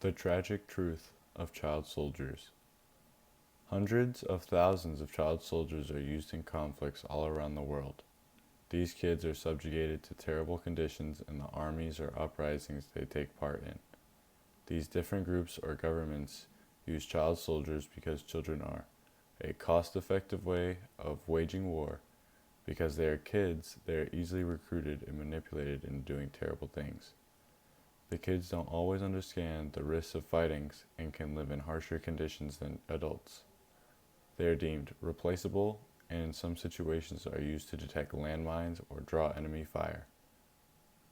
The tragic truth of child soldiers. Hundreds of thousands of child soldiers are used in conflicts all around the world. These kids are subjugated to terrible conditions in the armies or uprisings they take part in. These different groups or governments use child soldiers because children are a cost-effective way of waging war. Because they are kids, they are easily recruited and manipulated into doing terrible things. The kids don't always understand the risks of fighting and can live in harsher conditions than adults. They are deemed replaceable and in some situations are used to detect landmines or draw enemy fire.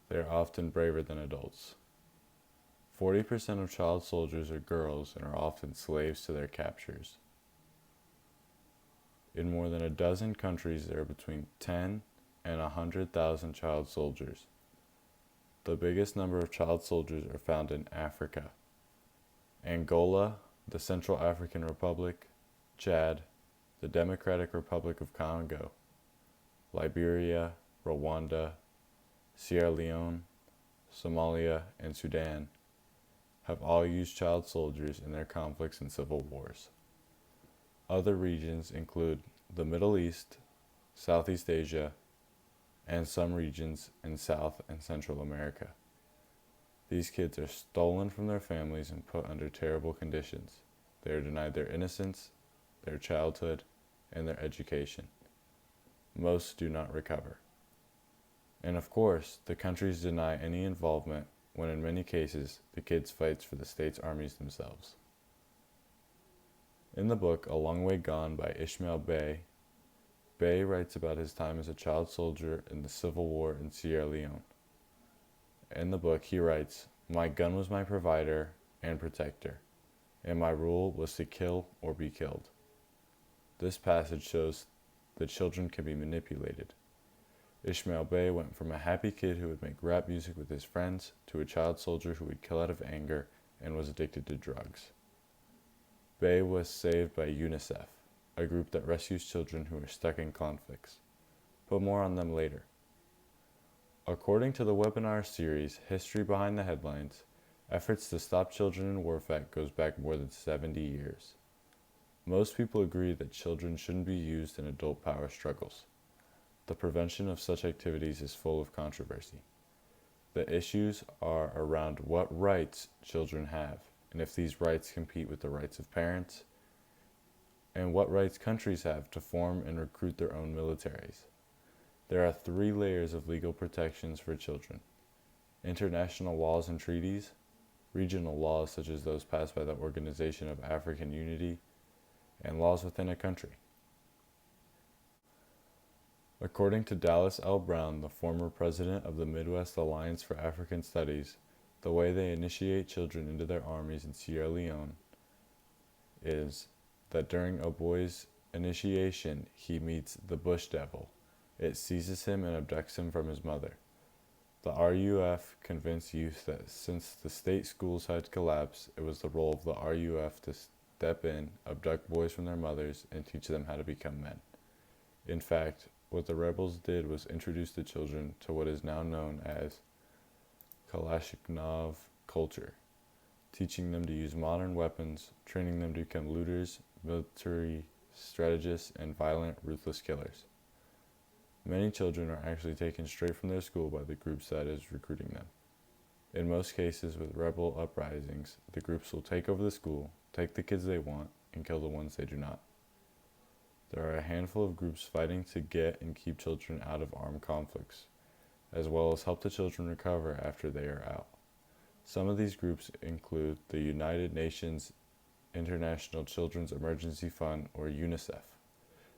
They are often braver than adults. 40% of child soldiers are girls and are often slaves to their captors. In more than a dozen countries, there are between 10 and 100,000 child soldiers. The biggest number of child soldiers are found in Africa: Angola, the Central African Republic, Chad, the Democratic Republic of Congo, Liberia, Rwanda, Sierra Leone, Somalia, and Sudan have all used child soldiers in their conflicts and civil wars. Other regions include the Middle East, Southeast Asia, and some regions in South and Central America. These kids are stolen from their families and put under terrible conditions. They are denied their innocence, their childhood, and their education. Most do not recover. And of course, the countries deny any involvement when in many cases the kids fight for the state's armies themselves. In the book A Long Way Gone by Ishmael Bey, Bey writes about his time as a child soldier in the Civil War in Sierra Leone. In the book he writes, "My gun was my provider and protector, and my rule was to kill or be killed." This passage shows that children can be manipulated. Ishmael Bey went from a happy kid who would make rap music with his friends to a child soldier who would kill out of anger and was addicted to drugs. Bey was saved by UNICEF, a group that rescues children who are stuck in conflicts, but more on them later. According to the webinar series History Behind the Headlines, efforts to stop children in warfare goes back more than 70 years. Most people agree that children shouldn't be used in adult power struggles. The prevention of such activities is full of controversy. The issues are around what rights children have, and if these rights compete with the rights of parents, and what rights countries have to form and recruit their own militaries. There are 3 layers of legal protections for children: international laws and treaties, regional laws such as those passed by the Organization of African Unity, and laws within a country. According to Dallas L. Brown, the former president of the Midwest Alliance for African Studies, the way they initiate children into their armies in Sierra Leone is that during a boy's initiation, he meets the bush devil. It seizes him and abducts him from his mother. The RUF convinced youth that since the state schools had collapsed, it was the role of the RUF to step in, abduct boys from their mothers, and teach them how to become men. In fact, what the rebels did was introduce the children to what is now known as Kalashnikov culture, teaching them to use modern weapons, training them to become looters, military strategists, and violent, ruthless killers. Many children are actually taken straight from their school by the groups that is recruiting them. In most cases with rebel uprisings, the groups will take over the school, take the kids they want, and kill the ones they do not. There are a handful of groups fighting to get and keep children out of armed conflicts, as well as help the children recover after they are out. Some of these groups include the United Nations International Children's Emergency Fund, or UNICEF.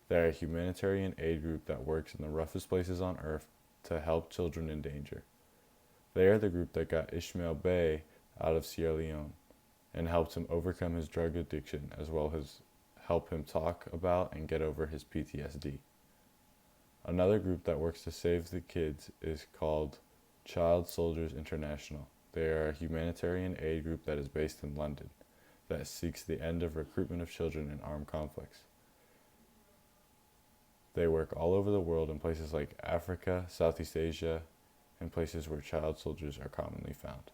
They are a humanitarian aid group that works in the roughest places on earth to help children in danger. They are the group that got Ishmael Bey out of Sierra Leone and helped him overcome his drug addiction, as well as help him talk about and get over his PTSD. Another group that works to save the kids is called Child Soldiers International. They are a humanitarian aid group that is based in London that seeks the end of recruitment of children in armed conflicts. They work all over the world in places like Africa, Southeast Asia, and places where child soldiers are commonly found.